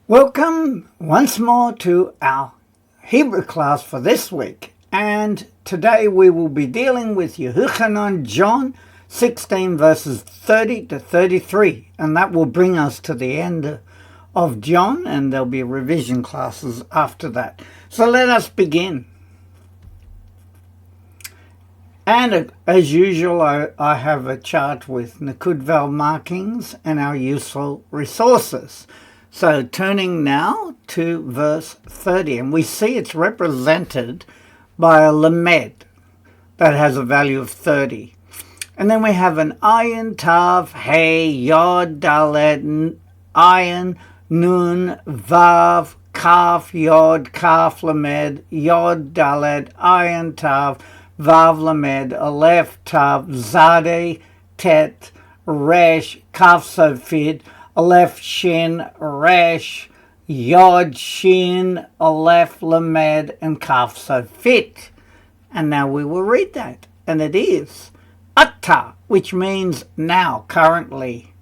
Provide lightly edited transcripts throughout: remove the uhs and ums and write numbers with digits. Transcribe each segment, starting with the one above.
Welcome once more to our Hebrew class for this week, and today we will be dealing with Yehochanan, John 16 verses 30 to 33, and that will bring us to the end of John, and there'll be revision classes after that. So let us begin. And as usual, I have a chart with Nakud Val markings and our useful resources. So turning now to verse 30, and we see it's represented by a lamed that has a value of 30. And then we have an ayin, tav, hey, yod, dalet, ayin, nun, vav, kaf, yod, kaf, lamed, yod, dalet, ayin, tav, vav, lamed, aleph, tav, zade, tet, resh, kaf, sofid, aleph, shin, resh, yod, shin, aleph, lamed, and kaf, sofit. And now we will read that. And it is atta, which means now, currently.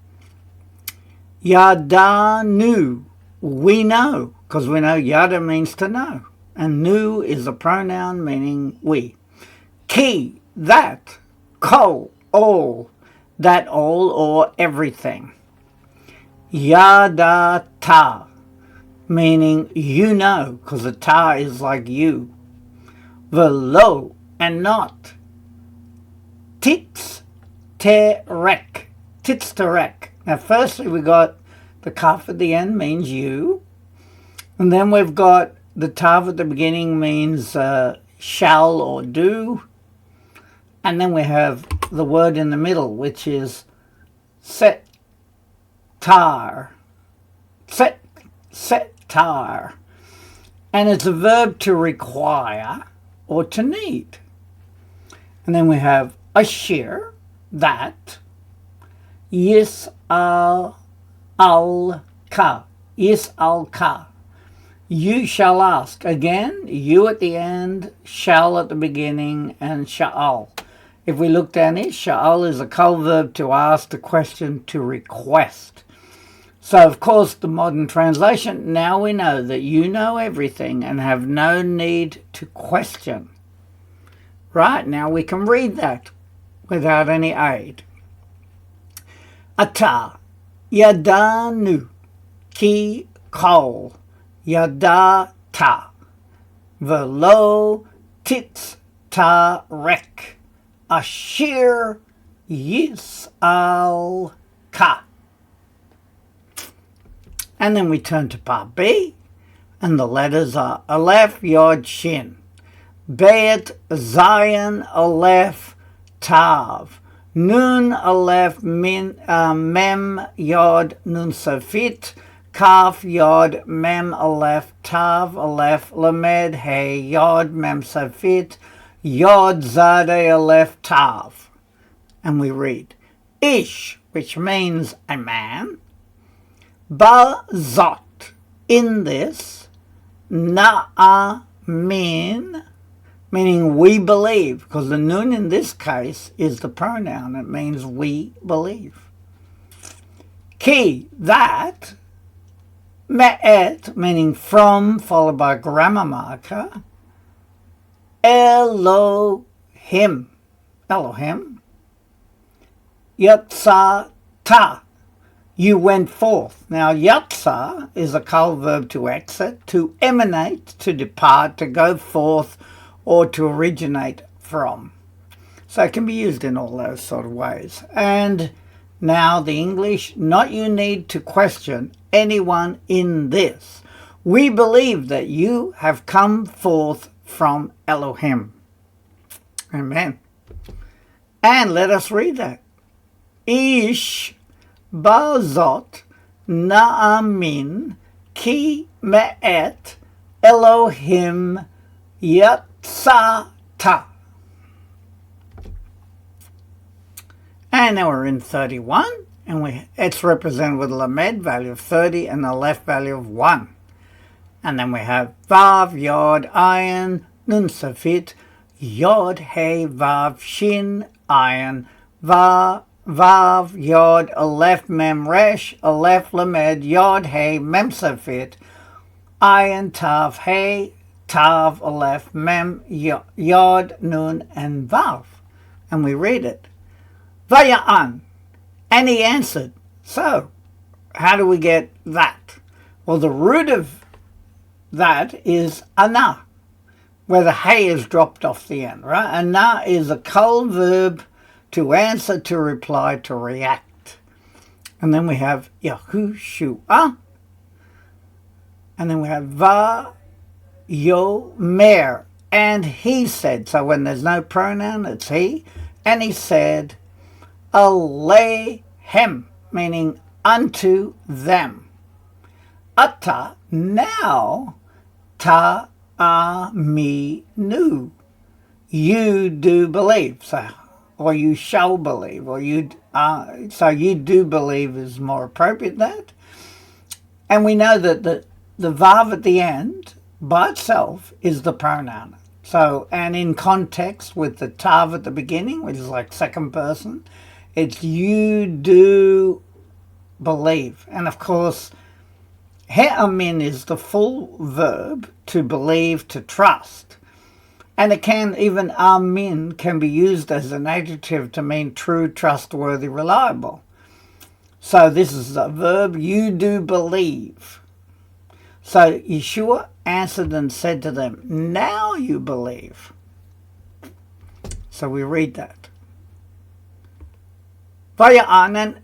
Yadanu, we know, because we know yada means to know. And nu is a pronoun meaning we. Ki, that. Kol, all. That all or everything. Yadata, meaning you know, because the ta is like you. Velo, and not. Titz terek, titz terek. Now firstly we got the kaf at the end means you, and then we've got the tav at the beginning means shall or do, and then we have the word in the middle which is set. Tar, tar, and it's a verb to require or to need. And then we have ashir, that, yis al ka, yis al ka, you shall ask. Again, you at the end, shall at the beginning, and sha'al. If we look down here, sha'al is a kol verb to ask, the question to request. So, of course, the modern translation, now we know that you know everything and have no need to question. Right, now we can read that without any aid. Ata, yadanu, ki kol, yadata, velo titz tarek, ashir yis'al ka. And then we turn to part B, and the letters are aleph, yod, shin, bet, zayin, aleph, tav, nun, aleph, mem, yod, nun, sofit, kaf, yod, mem, aleph, tav, aleph, lamed, hey, yod, mem, sofit, yod, zade, aleph, tav. And we read, ish, which means a man, bazot, in this, na'amin, meaning we believe, because the nun in this case is the pronoun. It means we believe. Ki, that, me'et, meaning from, followed by a grammar marker, Elohim, yatsata, you went forth. Now, yatsa is a kol verb to exit, to emanate, to depart, to go forth, or to originate from. So it can be used in all those sort of ways. And now the English, not you need to question anyone in this. We believe that you have come forth from Elohim. Amen. And let us read that. Ish bazot na'amin ki me'et Elohim yatsata. And now we're in 31, and it's represented with a lamed value of 30 and a left value of 1. And then we have vav, yod, ayin, nun, sofit, yod, hey, vav, shin, ayin, va, Vav Yod Aleph Mem Resh Aleph Lamed Yod Hey Mem Safit Ayin Tav Hey Tav Aleph Mem Yod Nun and Vav. And we read it. Vaya'an. And he answered. So, how do we get that? Well, the root of that is ana, where the hey is dropped off the end, right? Ana is a kol verb to answer, to reply, to react. And then we have Yahushua. And then we have Vayomer. And he said. So when there's no pronoun, it's he. And he said, Alehem, meaning unto them. Ata, now, ta'aminu. You do believe. So, or you shall believe, or so you do believe is more appropriate than that. And we know that the vav at the end by itself is the pronoun. So, and in context with the tav at the beginning, which is like second person, it's you do believe. And of course, he'amin is the full verb to believe, to trust. And it can, even amin can be used as an adjective to mean true, trustworthy, reliable. So this is a verb, you do believe. So Yeshua answered and said to them, now you believe. So we read that. Vaya'an,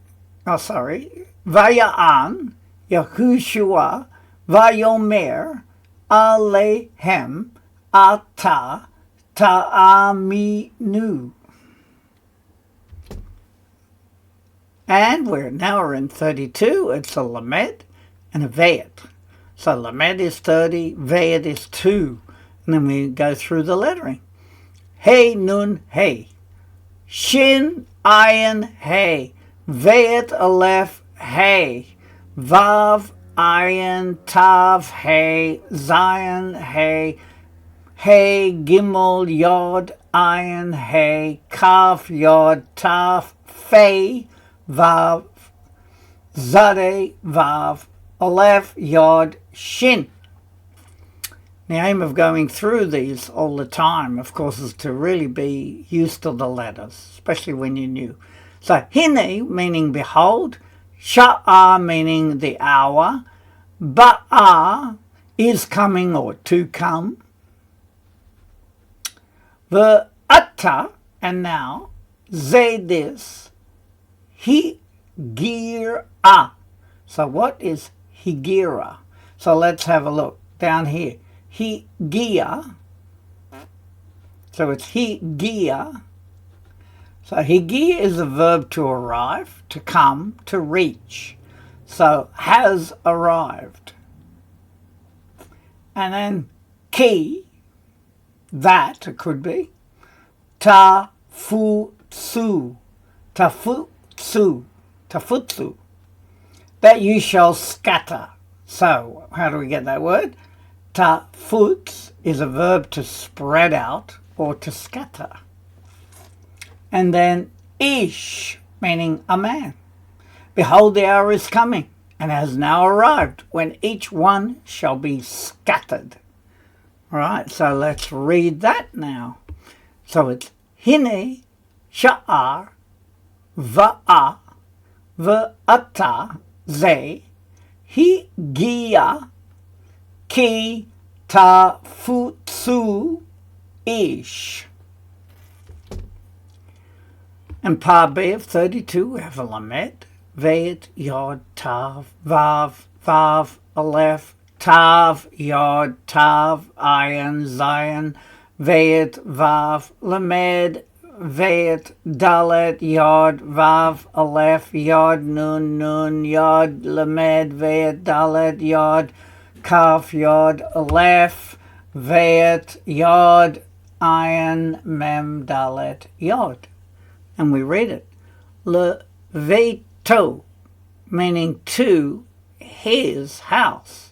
Vaya'an, Yahushua, Vayomer, Alehem, Ata ta'aminu. And we're in 32. It's a lamed and a vayet. So lamed is 30, vayet is 2. And then we go through the lettering. Hey, nun, hey. Shin, ayin, hey. Vayet, aleph, hey. Vav, ayin, tav, hey. Zion, hey. Hey, Gimel, Yod, Ayin, Hey, Kaf, Yod, Taf, Fei, Vav, Zade, Vav, Aleph, Yod, Shin. The aim of going through these all the time, of course, is to really be used to the letters, especially when you're new. So, Hine, meaning behold, Sha'ah, meaning the hour, Ba'ah, is coming or to come, V'ata, and now, ze this, higira. So what is higira? So let's have a look down here. Higia. So it's higia. So higia is a verb to arrive, to come, to reach. So has arrived. And then ki, that it could be, tafutsu, that you shall scatter. So how do we get that word? Tafuts is a verb to spread out or to scatter. And then ish, meaning a man. Behold, the hour is coming and has now arrived when each one shall be scattered. All right, so let's read that now. So it's hine, sha'ar, va'a, v'ata, ze, higia, ki, tafutsu, ish. And part B of 32, we have a lamed, vayet, yod, tav, vav, vav, aleph, Tav, Yod, Tav, Ayin, Zion, Vayet, Vav, Lamed, Vayet, Dalet, Yod, Vav, Aleph, Yod, Nun, Nun, Yod, Lamed, Vayet, Dalet, Yod, Kaf, Yod, Aleph, Vayet, Yod, Ayin, Mem, Dalet, Yod. And we read it. Leveto, meaning to his house.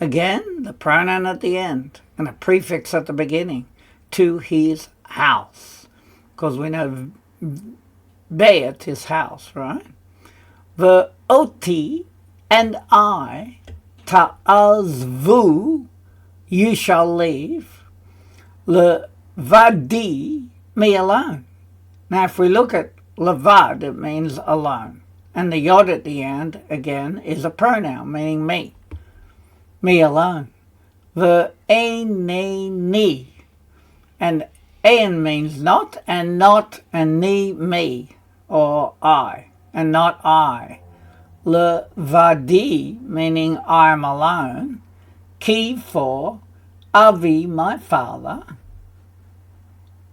Again, the pronoun at the end and a prefix at the beginning, to his house. Because we know Beit, his house, right? Ve'oti, and I, ta'azvu, you shall leave, levadi, me alone. Now, if we look at levad, it means alone. And the yod at the end, again, is a pronoun, meaning me. Me alone. Ve'eneni. And en means not, and ni, me, or I, and not I. Levadi, meaning I am alone. Ki, for Avi, my father.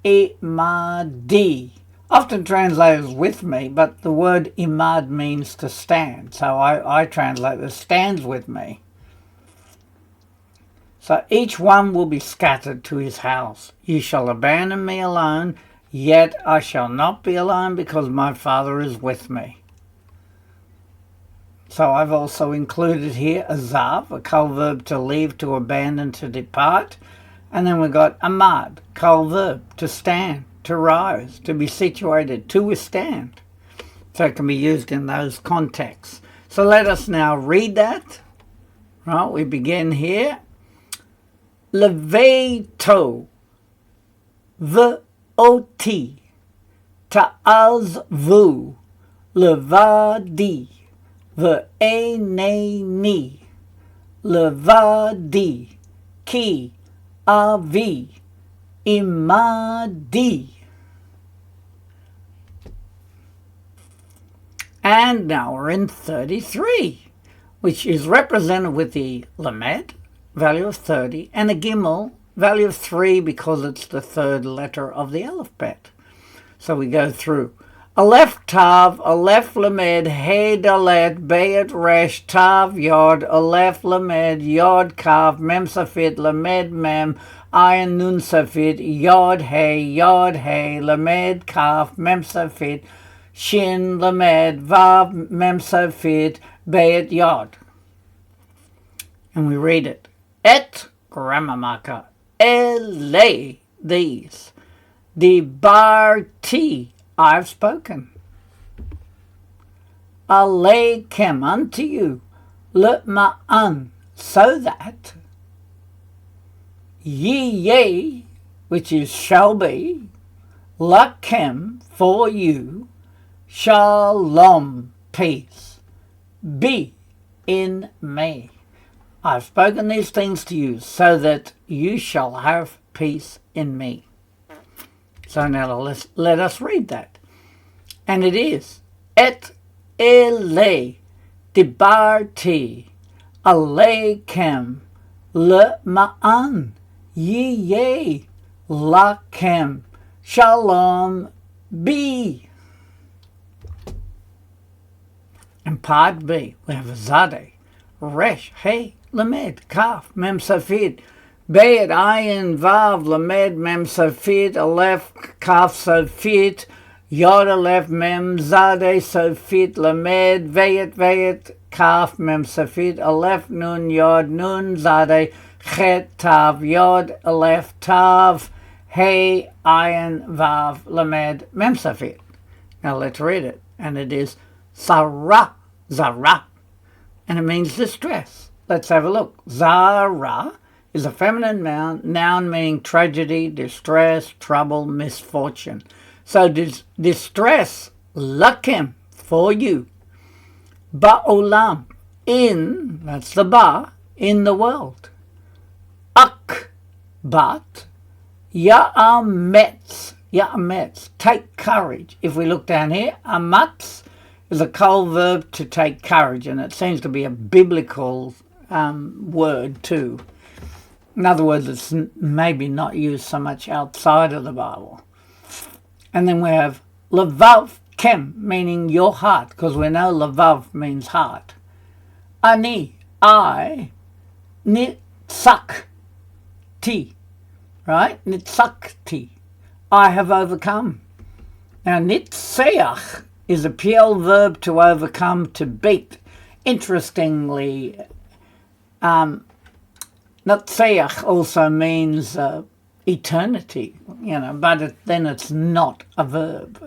Imadi, often translated as with me, but the word imad means to stand. So I translate this, stands with me. So each one will be scattered to his house. You shall abandon me alone, yet I shall not be alone, because my Father is with me. So I've also included here azav, a kol verb to leave, to abandon, to depart. And then we've got amad, kol verb, to stand, to rise, to be situated, to withstand. So it can be used in those contexts. So let us now read that. Right, we begin here. Leveto, ve'oti, ta'azvu, levadi, ve'eneni, levadi, ki, avi, imadi. And now we're in 33, which is represented with the lamed, value of 30, and a gimel, value of 3, because it's the third letter of the alphabet. So we go through. Aleph tav, aleph lamed, he dalet, beit resh, tav yod, aleph lamed, yod kav, mem safit, lamed mem, ayin nun safit, yod he, lamed kaf, mem safit, shin lamed, vav mem safit, beit yod. And we read it. Et, grammar marker, ele, these, dibarti, I've spoken. Aleikem, unto you, l'ma'an, so that, ye, which is shall be, lakem, for you, shalom, peace, be in me. I've spoken these things to you, so that you shall have peace in me. So now let us read that. And it is, et ele dibarti aleikem l'ma'an ye lakem shalom be. And part B, we have a zade, resh, hey, lamed, kaf, mem safid, beit, ayin, vav, lamed, mem safid, aleph, kaf, safid, yod, aleph, mem, zade, safid, lamed, veit, kaf, mem safid, aleph, nun, yod, nun, zade, chet, tav, yod, aleph, tav, hey, ayin, vav, lamed, mem safid. Now let's read it. And it is Zara, and it means distress. Let's have a look. Zara is a feminine noun meaning tragedy, distress, trouble, misfortune. So distress, lakem, for you. Ba'olam, in, that's the ba, in the world. Ak, but, ya'ametz, take courage. If we look down here, amatz is a kol verb to take courage, and it seems to be a biblical word too. In other words, it's maybe not used so much outside of the Bible. And then we have levav kem, meaning your heart, because we know levav means heart. Ani, I, nitzakti, right? Nitzakti, I have overcome. Now, nitseach is a PL verb to overcome, to beat. Interestingly, Natseach also means eternity, but then it's not a verb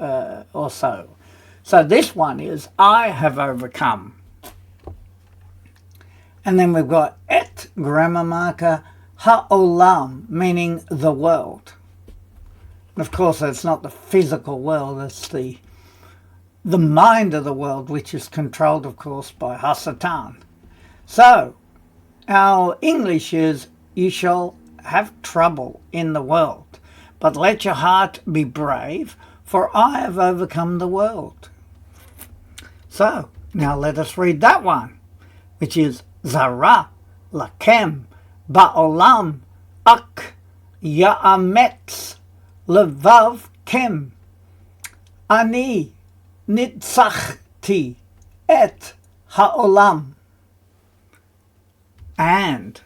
or so. So this one is, I have overcome. And then we've got et, grammar marker, ha'olam, meaning the world. And of course, it's not the physical world, it's the mind of the world, which is controlled, of course, by Hasatan. So, our English is, you shall have trouble in the world, but let your heart be brave, for I have overcome the world. So, now let us read that one, which is, Zara lakem ba'olam ak ya'ametz levav kem ani nitzachti et ha'olam. And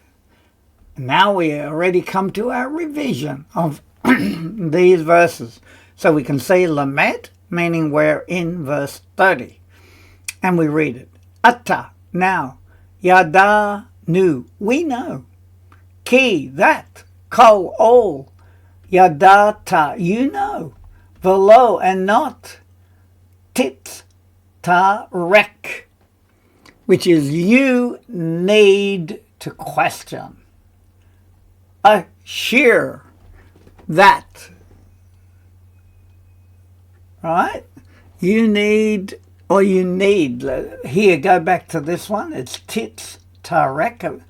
now we already come to our revision of these verses. So we can say lamed, meaning we're in verse 30. And we read it. Ata, now. Yada, nu, we know. Ki, that. Kol, all. Yadata, you know. Velo, and not. Tit, ta, rek, which is you need to question. Sheer, that. Right? You need. Here, go back to this one. It's tit, tarek.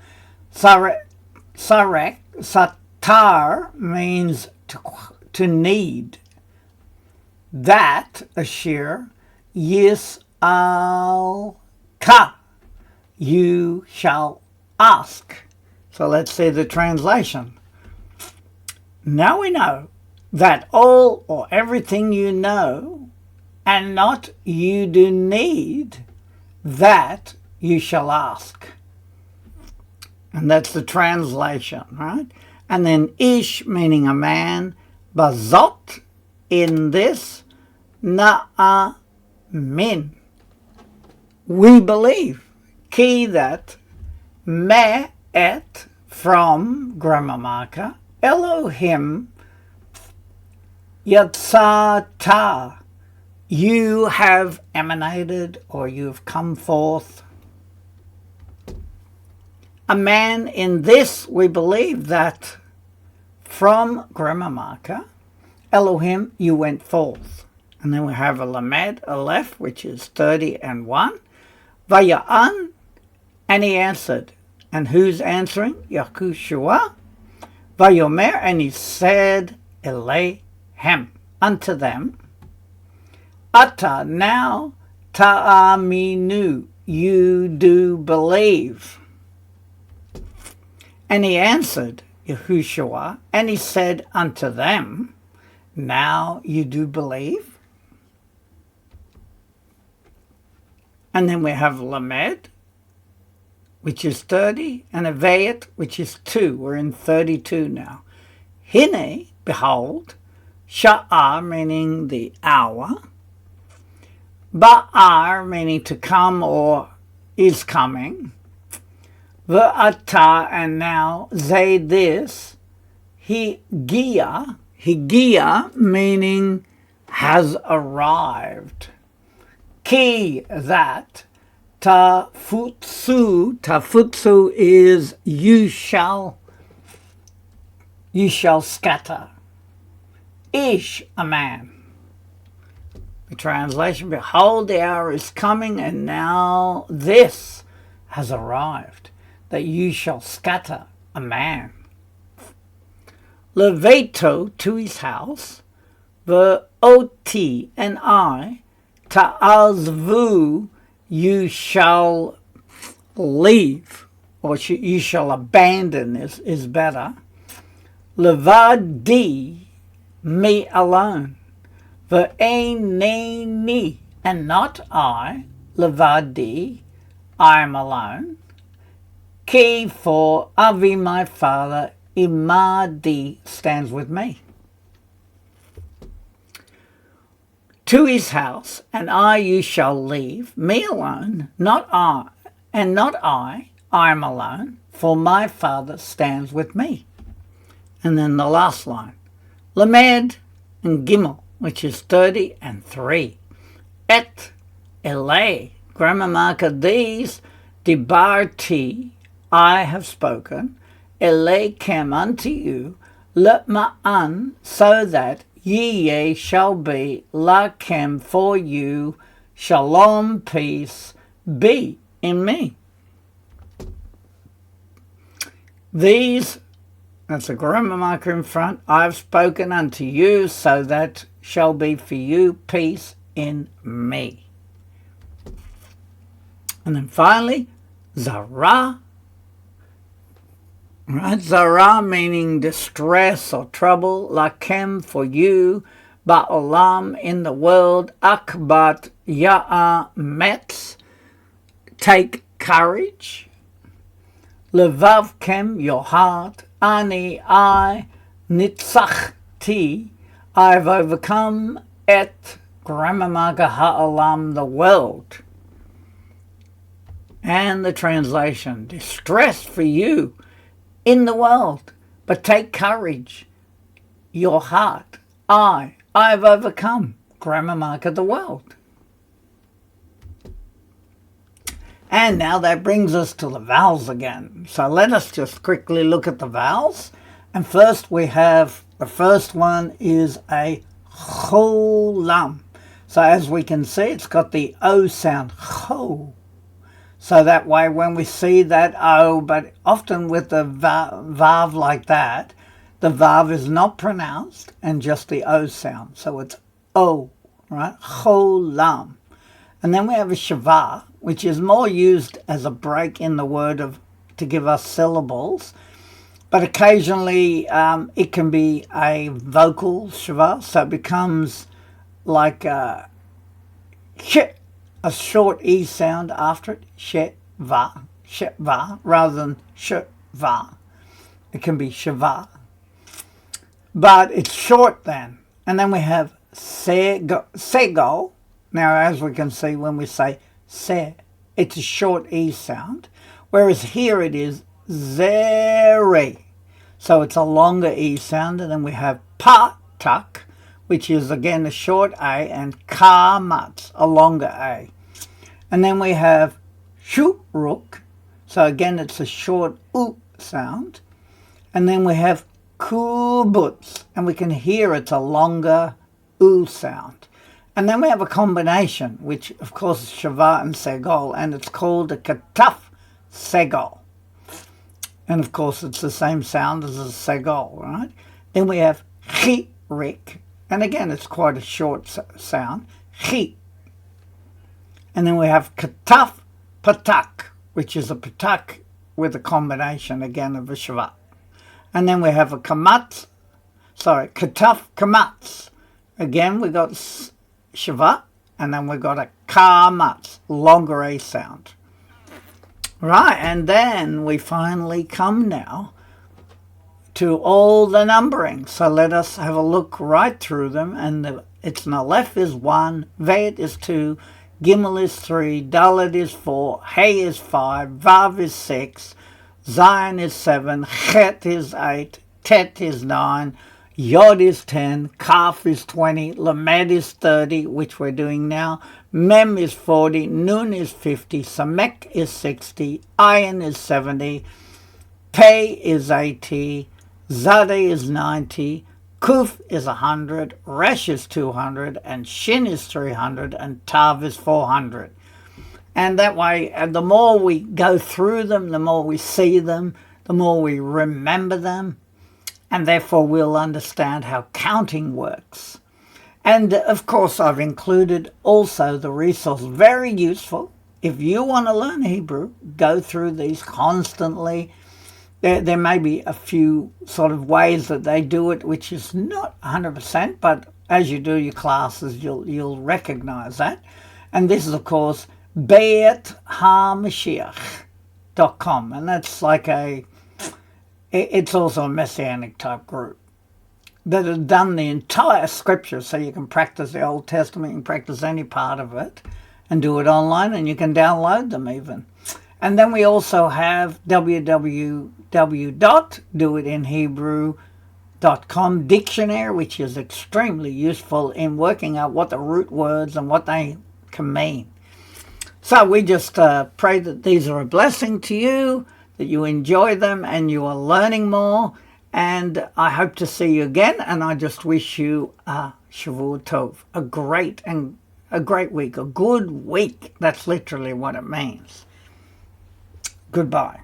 Sarek, satar means to need. That, ashir, yis al ka, you shall ask. So let's see the translation. Now we know that all or everything you know and not you do need, that you shall ask. And that's the translation, right? And then ish, meaning a man, bazot, in this, na'amin, we believe. Ki, that, me, et, from, grammar marker, Elohim, yatzata, you have emanated or you have come forth. A man, in this we believe that from, grammar marker, Elohim, you went forth. And then we have a lamed, aleph, which is 30 and 1. Vaya'an, and he answered. And who's answering? Yeshua. Vayomer, and he said, Elehem, unto them. Ata, now, ta'aminu, you do believe. And he answered, Yeshua, and he said unto them, now you do believe. And then we have lamed, which is 30, and avayat, which is 2. We're in 32 now. Hine, behold, sha'ar, meaning the hour, ba'ar, meaning to come or is coming, v'ata, and now, zay, this, higia, meaning has arrived, ki, that, tafutsu is you shall scatter. Ish, a man. The translation, behold, the hour is coming, and now this has arrived, that you shall scatter a man. Leveto, to his house, ve'oti, and I, ta'azvu, you shall leave, or you shall abandon is better. Levadi, me alone. Ve'eneni, and not I. Levadi, I am alone. Ki, for Avi, my father, imadi, stands with me. To his house, and I you shall leave, me alone, not I, and not I am alone, for my father stands with me. And then the last line, lamed and gimel, which is 30 and 3. et ele. Grammar marker, these dibarti, I have spoken, elechem unto you, letma'an, so that ye shall be, lachem for you, shalom, peace, be in me. These, that's a grammar marker in front, I have spoken unto you, so that shall be for you peace in me. And then finally, zara. Right, zara meaning distress or trouble, lakem for you, ba'olam in the world, akbat ya'a metz, take courage, levavkem your heart, ani I, nitzachti, I've overcome, et grammar marker ha'olam the world. And the translation, distress for you in the world, but take courage, your heart, I've overcome, grammar marker the world. And now that brings us to the vowels again. So let us just quickly look at the vowels. And first we have, the first one is a cholam. So as we can see, it's got the O sound, cho. So that way when we see that O, but often with the vav like that, the vav is not pronounced and just the O sound. So it's O, right? Cholam. And then we have a shavah, which is more used as a break in the word of to give us syllables. But occasionally it can be a vocal shavah, so it becomes like a short E sound after it, sheva, rather than sheva. It can be shava. But it's short then. And then we have sego. Now, as we can see when we say se, it's a short E sound. Whereas here it is zere. So it's a longer E sound. And then we have patak, which is again a short A, and kamat, a longer A. And then we have shuruk, so again it's a short U sound. And then we have kubutz, and we can hear it's a longer U sound. And then we have a combination, which of course is Shava and Segol, and it's called a Kataf Segol. And of course it's the same sound as a Segol, right? Then we have Chirik, and again it's quite a short sound, Chi. And then we have Kataf Patak, which is a Patak with a combination again of a Shava. And then we have a Kataf Kamatz. Again we got Shava, and then we got a Kamatz, longer A sound. Right, and then we finally come now to all the numbering. So let us have a look right through them. And it's Aleph is 1, Vet is 2, Gimel is 3, Dalet is 4, Hey is 5, Vav is 6, Zayin is 7, Chet is 8, Tet is 9, Yod is 10, Kaf is 20, Lamed is 30, which we're doing now, Mem is 40, Nun is 50, Samek is 60, Ayin is 70, Pei is 80, Zade is 90, Kuf is 100, Resh is 200, and Shin is 300, and Tav is 400. And that way, the more we go through them, the more we see them, the more we remember them, and therefore we'll understand how counting works. And of course, I've included also the resource, very useful. If you want to learn Hebrew, go through these constantly. There may be a few sort of ways that they do it, which is not 100%, but as you do your classes, you'll recognize that. And this is, of course, beithamashiach.com, and that's like it's also a messianic type group that have done the entire scripture, so you can practice the Old Testament, you can practice any part of it, and do it online, and you can download them even. And then we also have www.doitinhebrew.com dictionary, which is extremely useful in working out what the root words and what they can mean. So we just pray that these are a blessing to you, that you enjoy them and you are learning more. And I hope to see you again. And I just wish you Shavua Tov, a great week, a good week. That's literally what it means. Goodbye.